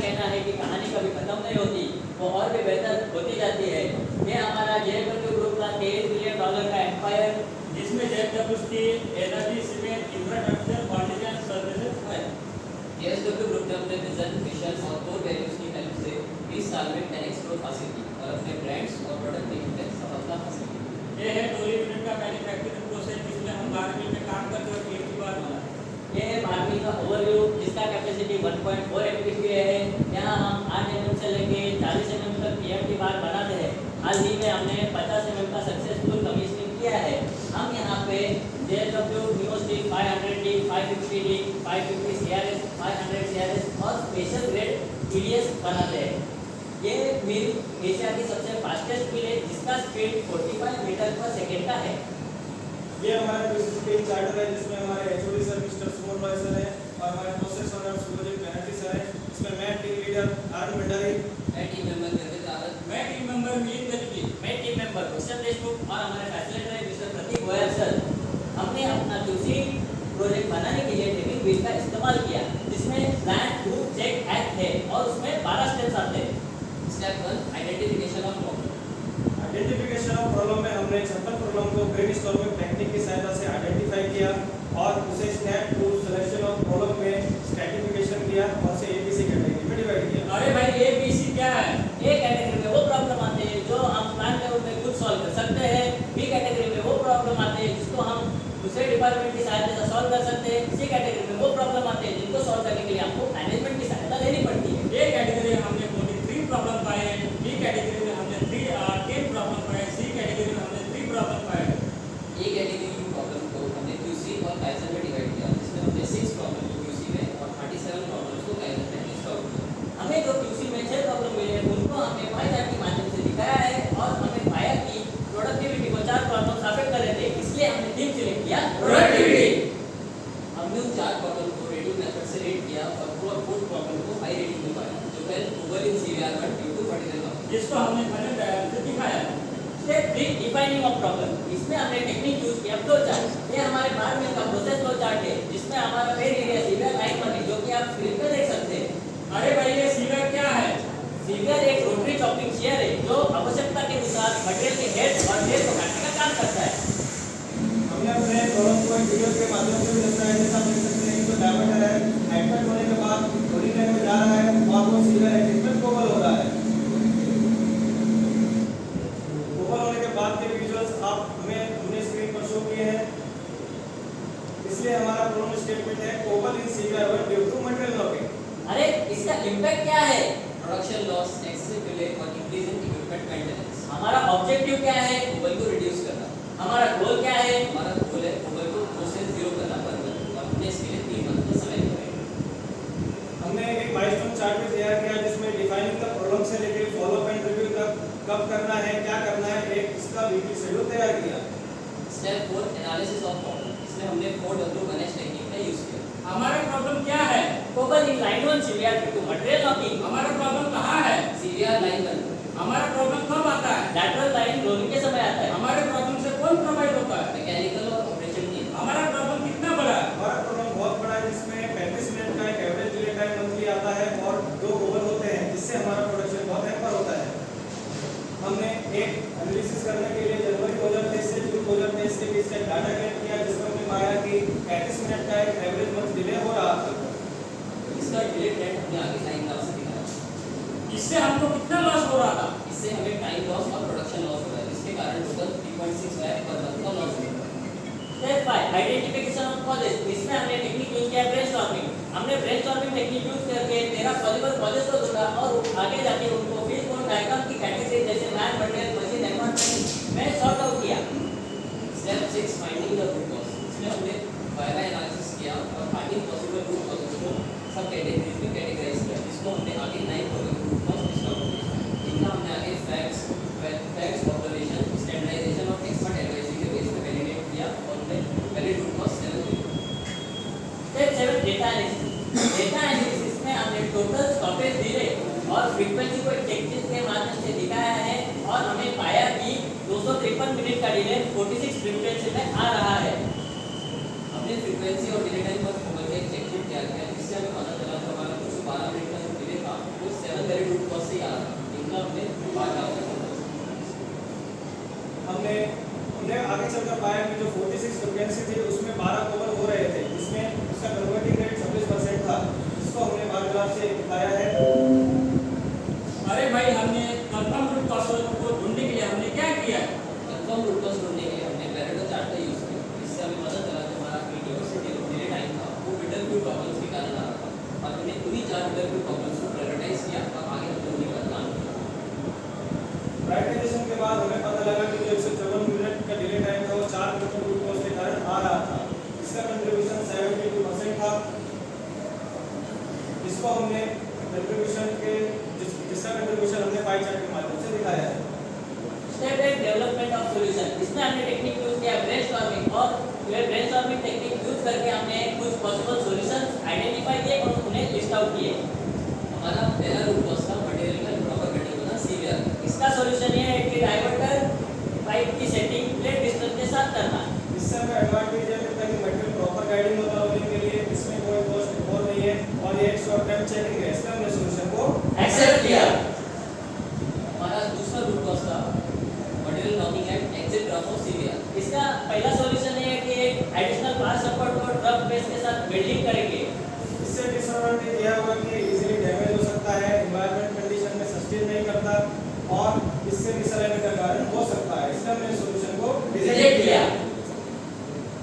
कहना है कि कहानी कभी खत्म नहीं होती, वो और भी बेहतर होती जाती है। ये हमारा JSW ग्रुप का $23 बिलियन का एम्पायर, जिसमें JSW steel, energy, cement, infrastructure, multinational services है। JSW ग्रुप ने अपने विजन, मिशन और कोर वैल्यूज की हेल्प से 20 साल में 10x ग्रोथ हासिल की और अपने ब्रांड्स और प्रोडक्ट में सफलता हासिल की। ये है डोली यूनिट का मैन्युफैक्चरिंग प्रोसेस, जिसमें हम गारमेंट में काम करते हुए एक ही बार बना। ये है बारहवीं का ओवरव्यू, जिसका कैपेसिटी 1.4 MPa है। यहाँ हम 8 mm से लेके 40 mm तक TFT बार बनाते हैं। हाल ही में हमने 50 mm का सक्सेसफुल कमीशनिंग किया है। हम यहाँ पे JSW new steel 500D, 550D, 550 CRS, 500 CRS और स्पेशल ग्रेड PDS बनाते हैं। ये मिल एशिया की सबसे फास्टेस्ट मिल है, जिसका स्पीड 45 मीटर पर सेकेंड का है। ये हमारा स्क्रीन चार्टर है, जिसमें हमारे HOD सर मिस्टर सुमन रॉय सर है और हमारे process owner Subrajit Banerjee sir है। इसमें मैं टीम लीडर आर्न भंडारी, मैं टीम मेंबर निर्मित आदत, मैं टीम मेंबर मिलिंद गजबी, मैं टीम मेंबर भूषण देशमुख और हमारे फैसिलिटेटर मिस्टर प्रतीक गोयल सर। हमने अपना QC प्रोजेक्ट बनाने के लिए टेक्निक व्हील का इस्तेमाल किया, जिसमें प्लान टू चेक एक्ट है और उसमें 12 स्टेप्स आते हैं। Step 1 identification of problem. Identification of problem में हमने 56 प्रॉब्लम को ब्रेनस्टॉर्मिंग टेक्निक की सहायता से आइडेंटिफाई किया और उसे स्टेप 2 सिलेक्शन ऑफ प्रॉब्लम में स्ट्रैटिफिकेशन किया और उसे ABC कैटेगरी में डिवाइड किया। अरे भाई ABC क्या है? A कैटेगरी में वो प्रॉब्लम आते हैं जो हम प्लान के रूप में खुद सॉल्व कर सकते हैं। B कैटेगरी में वो प्रॉब्लम आते हैं जिसको हम दूसरे डिपार्टमेंट की सहायता से सॉल्व कर सकते हैं। C कैटेगरी में वो प्रॉब्लम आते हैं जिनको सॉल्व करने के लिए आपको मैनेजमेंट की सहायता लेनी पड़ती है। A कैटेगरी में हमने 43 प्रॉब्लम पाए हैं, B कैटेगरी में हमने 10 प्रॉब्लम पाए, C कैटेगरी में हमने 3 प्रॉब्लम पाए। A कैटेगरी की प्रॉब्लम को हमने QC और काइजन में डिवाइड किया, जिसमें हमने 6 प्रॉब्लम को QC में और 37 प्रॉब्लम्स को काइजन में लिस्ट आउट किया। हमें जो QC में 6 प्रॉब्लम मिले उनको हमने पाई चार्ट के माध्यम से दिखाया है और हमने पाया कि प्रोडक्टिविटी को 4 प्रॉब्लम अफेक्ट कर रहे थे, इसलिए हमने थीम सिलेक्ट किया प्रोडक्टिविटी। हमने उन 4 प्रॉब्लम को रेटिंग मेथड से रेट किया और फोर्थ प्रॉब्लम को हाई रेटिंग में पाया, जो कल गूगल इन CVR पर ड्यू टू पर्टिकुलर जिसको हमने फनल डायग्राम से दिखाया। Step 3 defining of problem. इसमें हमने टेक्निक यूज किया फ्लो चार्ट। ये हमारे बाद में का प्रोसेस फ्लो चार्ट है, जिसमें हमारा पेन एरिया सीवियर लाइन बनी, जो कि आप स्क्रीन पर देख सकते हैं। अरे भाई ये सीवियर क्या है? सीवियर एक रोटरी चॉपिंग शेयर है, जो आवश्यकता के अनुसार मटेरियल के हेड और टेल को काटने का काम करता है। हमने अपने प्रॉब्लम को एक वीडियो के माध्यम से भी दर्शाया, जैसा आप देख सकते हैं कि जो डायमीटर है एक्सपेक्ट होने के बाद होल्डिंग लाइन में जा रहा है और वो सीवियर एक्सपेक्ट कोबल हो रहा है। कोबल होने के बाद के विजुअल्स हमने स्क्रीन पर शो किए हैं। इसलिए हमारा प्रॉब्लम स्टेटमेंट है cobble in severe one due to material locking. अरे इसका इम्पैक्ट क्या है? प्रोडक्शन लॉस, एक्सेसिव डिले और इंक्रीज इन इक्विपमेंट मेंटेनेंस। हमारा ऑब्जेक्टिव क्या है? कोबल को रिड्यूस करना। हमारा गोल क्या है? हमारा गोल है कोबल को 2 से 0 करना पर मंथ, और हमने इसके लिए 3 मंथ का समय लिया। हमने एक माइलस्टोन चार्ट भी तैयार किया, जिसमें डिफाइनिंग द प्रॉब्लम से लेकर फॉलो अप एंड रिव्यू तक कब करना है, क्या करना है, एक इसका वीकली शेड्यूल तैयार किया। Step 4 analysis of problem. इसमें हमने 4W1H टेक्निक का यूज किया। हमारा प्रॉब्लम क्या है? Cobble in line 1 severe due to material locking. हमारा प्रॉब्लम कहाँ है? सीवियर लाइन 1 हमारा प्रॉब्लम कब आता है? लैटरल लाइन रोलिंग के समय आता है। हमारे प्रॉब्लम से कौन प्रोवाइड होता है? मैकेनिकल और ऑपरेशन टीम। हमारा प्रॉब्लम कितना बड़ा है? हमारा प्रॉब्लम बहुत बड़ा है, जिसमें 35 मिनट का एक एवरेज डिले टाइम मंथली आता है और 2 कोबल होते हैं, जिससे हमारा प्रोडक्शन बहुत हैम्पर होता है। हमने एक एनालिसिस करने के लिए जनवरी 2023 से जून 2023 के बीच का डाटा कलेक्ट किया, जिसमें हमने पाया कि 35 मिनट का एक एवरेज मंथ डिले हो रहा था। इसका डिले ट्रेंड हमने आगे लाइन ग्राफ से दिखाया। इससे हमको कितना लॉस हो रहा था? इससे हमें टाइम लॉस और प्रोडक्शन लॉस हो रहा है, जिसके कारण टोटल 3.6 लाख पर मंथ का लॉस हुआ। Step 5 identification of causes. इसमें हमने टेक्निक यूज किया ब्रेनस्टॉर्मिंग। हमने ब्रेनस्टॉर्मिंग टेक्निक यूज करके 13 पॉसिबल कॉजेस को ढूंढा और आगे जाके उनको फिर कौन डायग्राम की कैटेगरी जैसे मैन, मटेरियल, मशीन, एनवायरनमेंट में सॉर्ट आउट किया। Step 6 finding the root cause. इसमें हमने वायवा एनालिसिस किया और 13 पॉसिबल रूट कॉजेस को सब कैटेगरीज में कैटेगराइज किया, जिसको हमने आगे 9 रूट कॉज लिस्ट आउट किया। इनका हमने आगे फैक्ट्स ऑब्जर्वेशन, स्टैंडर्डाइजेशन और एक्सपर्ट एडवाइजरी के बेस पे वैलिडेट किया और हमने वैलिड रूट कॉज 7 दिया। Step 7 data analysis. Data analysis में हमने टोटल स्टॉपेज डिले और फ्रीक्वेंसी को टेक्निक के माध्यम से दिखाया है और हमें पाया कि 253 मिनट का डिले 46 फ्रीक्वेंसी में आ रहा है। हमने फ्रीक्वेंसी और डिले टाइम पर कोबल का एक चेक शीट तैयार किया, जिससे हमें पता चला कि हमारा 212 मिनट का जो डिले था जिसको हमने कंट्रीब्यूशन के जिसका कंट्रीब्यूशन हमने पाई चार्ट के माध्यम से दिखाया है। Step 1 development of solution. इसमें हमने टेक्निक यूज किया ब्रेनस्टॉर्मिंग, और ये ब्रेनस्टॉर्मिंग टेक्निक यूज करके हमने कुछ पॉसिबल सॉल्यूशंस आइडेंटिफाई किए और उन्हें लिस्ट आउट किए। हमारा पहला रूट कॉज था मटेरियल का प्रॉपर कटिंग होना सीवियर। इसका सॉल्यूशन ये है कि डायवर्टर पाइप की सेटिंग प्लेट डिस्टेंस के साथ करना। इससे हमें एडवांटेज है कि मटेरियल प्रॉपर गाइडिंग होता है रोलिंग के लिए, इसमें कोई कॉस्ट इन्वॉल्व नहीं है और ये एक शॉर्ट टाइम चेकिंग है। इसलिए हमने सॉल्यूशन को एक्सेप्ट किया। हमारा दूसरा रूट कॉज था material knocking at exit drop of severe. इसका पहला सॉल्यूशन ये है कि एक एडिशनल बार सपोर्ट को ड्रम बेस के साथ वेल्डिंग करेंगे। इससे डिसएडवांटेज यह होगा कि इजीली डैमेज हो सकता है, एनवायरनमेंट कंडीशन में सस्टेन नहीं करता और इससे मिसअलाइनमेंट का कारण हो सकता है। इसलिए हमने सॉल्यूशन को रिजेक्ट किया।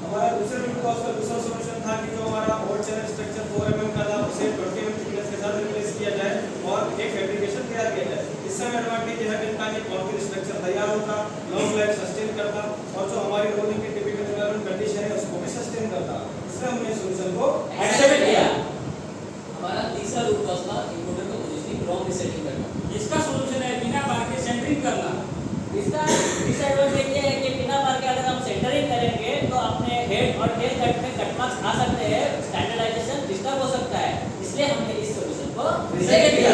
हमारा दूसरे रूट कॉज का दूसरा सॉल्यूशन था कि जो हमारा ओल्ड चैनल स्ट्रक्चर 4 mm का था उसे 20 mm थिकनेस के साथ रिप्लेस किया जाए और एक फैब्रिकेशन तैयार किया जाए। इससे हमें एडवांटेज यह मिलता है कि कंक्रीट स्ट्रक्चर तैयार होता, लॉन्ग लाइफ सस्टेन करता और जो हमारी रोलिंग की टिपिकल एनवायरनमेंट कंडीशन है उसको भी सस्टेन करता। इसलिए हमने सॉल्यूशन को एक्सेप्ट किया। हमारा तीसरा रूट कॉज था इंपोर्टर को पोजीशनिंग रॉन्ग रीसेटिंग करना। इसका सॉल्यूशन है बिना बार के सेंटरिंग करना। इसका डिसएडवांटेज ये है कि बिना बार के अगर हम सेंटरिंग करेंगे तो अपने हेड और टेल कट में कट मार्क्स आ सकते हैं, स्टैंडर्डाइजेशन डिस्टर्ब हो सकता है। इसलिए हमने इस सॉल्यूशन को रिजेक्ट किया।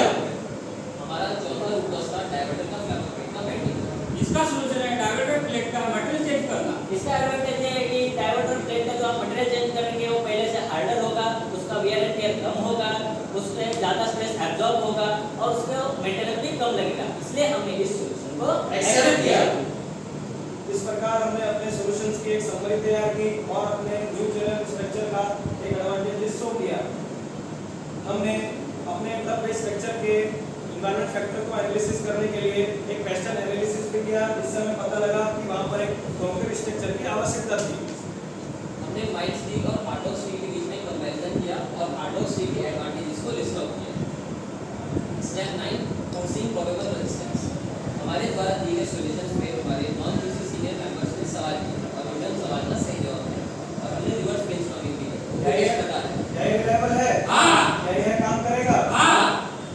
हमारा चौथा रूट कॉज था डायवर्टर का फ्लैपर प्लेट का बेंडिंग। इसका सॉल्यूशन है डायवर्टर प्लेट का मटेरियल चेंज करना। इसका एडवांटेज ये है कि डायवर्टर प्लेट का जो आप मटेरियल चेंज करेंगे वो पहले से हार्डर होगा, उसका वियर एंड टियर कम होगा, उसमें ज़्यादा स्ट्रेस एब्जॉर्ब होगा और उसको मेंटेनेंस भी कम लगेगा। इसलिए हमने इस सॉल्यूशन को एक्सेप्ट किया। इस प्रकार हमने अपने सॉल्यूशंस की एक समरी तैयार की और अपने न्यू चैनल स्ट्रक्चर का एक एडवांटेज शो किया। हमने अपने ड्रम बेस स्ट्रक्चर के एनवायरनमेंट फैक्टर को एनालिसिस करने के लिए एक पेस्टल एनालिसिस भी किया, जिससे हमें पता लगा कि वहां पर एक कंक्रीट स्ट्रक्चर की आवश्यकता थी। हमने माइल्ड स्टील और हार्डॉक स्टील के बीच में कंपैरिजन किया और हार्डॉक स्टील के एडवांटेजेस को लिस्ट आउट किया। Step 9 forcing probable resistance. हमारे द्वारा दिए गए सॉल्यूशंस पे हमारे नॉन यूसी सीनियर मेंबर्स ने सवाल किए और उन्होंने सवाल का सही जवाब दिया और हमने रिवर्स बेंचमार्किंग भी की। क्या इस प्रकार है। क्या ये रिलायबल है? हाँ। क्या यह काम करेगा? हाँ।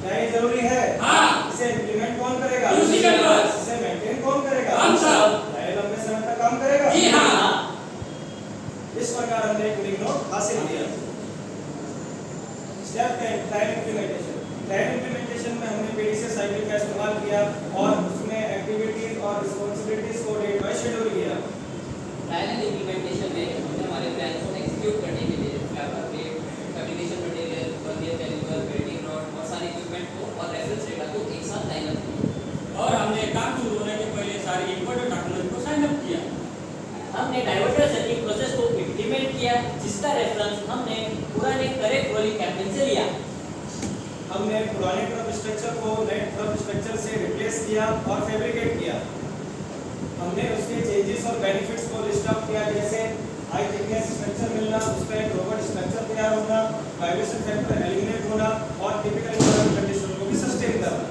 क्या ये जरूरी है? हाँ। इसे इंप्लीमेंट कौन करेगा? UC members. इसे मेंटेन कौन करेगा? हम सब। क्या ये लंबे समय तक काम करेगा? जी हाँ। इस प्रकार हमने एक यूनिक नोट हासिल किया। Step 10 trial implementation. Trial implementation में हमने पीडीसी साइकिल का इस्तेमाल किया और उसमें एक्टिविटीज और रिस्पांसिबिलिटीज को डेट बाय शेड्यूल किया। ट्रायल एंड इंप्लीमेंटेशन में हमने हमारे प्लान को एग्जीक्यूट करने के लिए flapper plate, fabrication material, vernier caliper, welding rod और सारे इक्विपमेंट को और रेफरेंस डेटा को एक साथ लाइन अप किया और हमने काम शुरू होने के पहले सारी इंपोर्टेंट डॉक्यूमेंट को साइन अप किया। हमने डायवर्टर सेटिंग प्रोसेस को इंप्लीमेंट किया, जिसका रेफरेंस हमने पुराने करेक्ट रोलिंग कैप्टन से लिया। हमने पुराने ड्रम स्ट्रक्चर को नए ड्रम स्ट्रक्चर से रिप्लेस किया और फैब्रिकेट किया। हमने उसके चेंजेस और बेनिफिट्स को लिस्ट आउट किया, जैसे हाई थिकनेस स्ट्रक्चर मिलना, उसका एक रोबोट स्ट्रक्चर तैयार होना, वाइब्रेशन फैक्टर एलिमिनेट होना और टिपिकल एनवायरनमेंट कंडीशन को भी सस्टेन करना।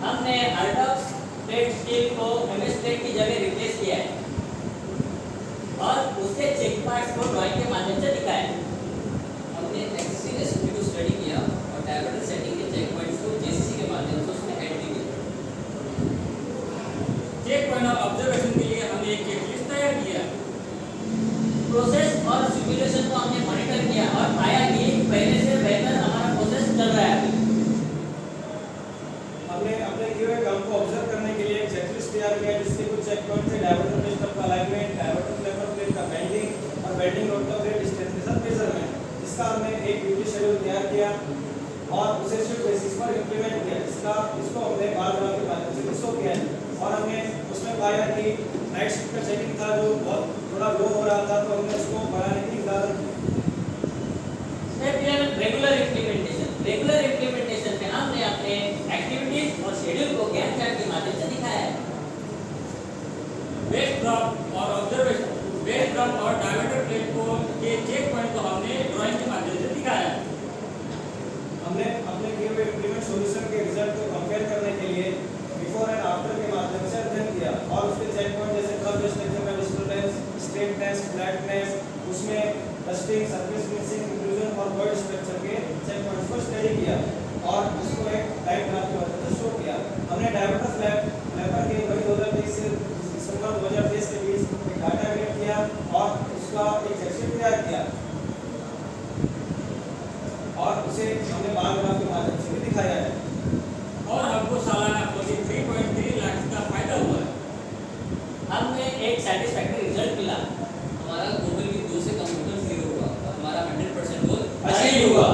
हमने हार्डॉक प्लेट स्टील को एमएस प्लेट की जगह रिप्लेस किया है और उसके चेक पार्ट्स को ड्राइंग के माध्यम से दिखाया है। हमने एक्सिस्टिंग एसओपी को स्टडी किया और डायवर्टर सेटिंग के चेक पॉइंट्स को जेसीसी के माध्यम से उसमें ऐड भी किया। चेक पॉइंट और ऑब्जर्वेशन के लिए हमने एक चेकलिस्ट तैयार किया। प्रोसेस और सिमुलेशन को हमने मॉनिटर किया और पाया कि पहले से बेहतर हमारा प्रोसेस चल रहा है अभी। हमने अपने किए हुए काम को ऑब्जर्व करने के लिए एक चेकलिस्ट तैयार किया, जिसके कुछ चेक पॉइंट थे डायवर्टर सिस्टम का अलाइनमेंट, डायवर्टर फ्लैपर प्लेट का बेंडिंग और बेंडिंग रोड का ग्रेड डिस्टेंस के साथ मेजरमेंट। इसका हमने एक ड्यूटी शेड्यूल तैयार किया और उसे शिफ्ट बेसिस पर इंप्लीमेंट किया। इसको हमने बार बार के माध्यम से शो किया और हमने उसमें पाया कि नाइट शिफ्ट का चेकिंग था जो बहुत थोड़ा लो हो रहा था, तो हमने उसको बढ़ाने की इजाजत दी। Step 11 regular implementation. Regular implementation में हमने अपने एक्टिविटीज और शेड्यूल को गैंट चार्ट के माध्यम से दिखाया है। बेस ड्रॉप और ऑब्जर्वेशन, बेस ड्रॉप और डायवर्टर प्लेट को के चेक पॉइंट को हमने ड्राइंग के माध्यम से दिखाया है। हमने अपने किए हुए इंप्लीमेंट सॉल्यूशन के रिजल्ट को कंपेयर करने के लिए बिफोर एंड आफ्टर के माध्यम से अध्ययन किया और उसके चेक पॉइंट जैसे कर्व स्ट्रक्चर का डिस्टर्बेंस, स्ट्रेटनेस, फ्लैटनेस, उसमें रस्टिंग, सरफेस फिनिशिंग, इंक्लूजन और वॉइड स्ट्रक्चर के चेक पॉइंट्स को स्टडी किया और उसको एक टाइम ग्राफ की मदद से शो किया। हमने डायमीटर फ्लैपर के मई 2023 से दिसंबर 2023 के बीच एक डाटा कलेक्ट किया और उसका एक सेक्शन तैयार किया और उसे हमने बार ग्राफ के माध्यम से भी दिखाया है। और हमको सालाना 43.3 लाख का फायदा हुआ है। हमने एक सेटिस्फैक्टरी रिजल्ट मिला। हमारा गोल भी 2 से कम होकर 0 हुआ और हमारा 100% गोल अचीव हुआ।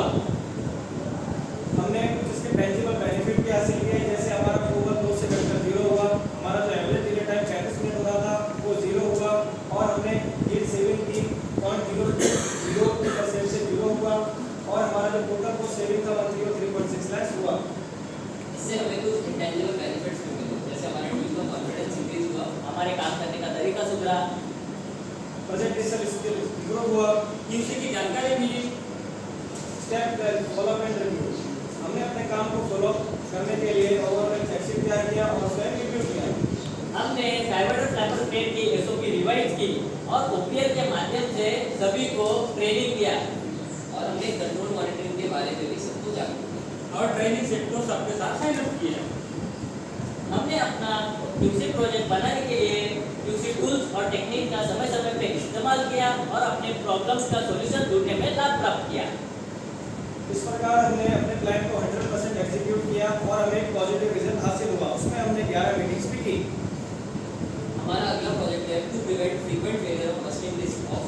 हमने कुछ इसके टेंजिबल बेनिफिट भी हासिल किए, जैसे हमारा गोल 2 से घटकर 0 हुआ, हमारा जो एवरेज डिले टाइम 35 मिनट हो रहा था वो 0 हुआ और हमने यील्ड सेविंग की 0.00% से 0 हुआ और हमारा जो टोटल कॉस्ट सेविंग था मंथली वो 3.6 लाख हुआ। इससे हमें कुछ इंटेंजिबल बेनिफिट्स भी मिले, जैसे हमारे टीम का कॉन्फिडेंस इंक्रीज हुआ, हमारे काम करने का तरीका सुधरा, प्रेजेंटेशन स्किल इंप्रूव हुआ, QC की जानकारी मिली, स्टेप फॉलो एंड रिव्यू। हमने अपने काम को फॉलो करने के लिए ओवरऑल चेकशीट तैयार किया और उसका रिव्यू किया। हमने डायमीटर फ्लैपर प्लेट की SOP रिवाइज की और OPL के माध्यम से सभी को ट्रेनिंग दिया और हमने कंट्रोल मॉनिटरिंग के बारे में भी सबको जागरूक किया और ट्रेनिंग सेट को सबके साथ साइन अप किया। हमने अपना QC प्रोजेक्ट बनाने के लिए QC टूल्स और टेक्निक का समय समय पे इस्तेमाल किया और अपने प्रॉब्लम्स का सॉल्यूशन ढूंढने में लाभ प्राप्त किया। इस प्रकार हमने अपने प्लान को 100% एग्जीक्यूट किया और हमें एक पॉजिटिव रिजल्ट हासिल हुआ। उसमें हमने 11 मीटिंग्स भी की। हमारा अगला प्रोजेक्ट है to prevent frequent failure of machineries of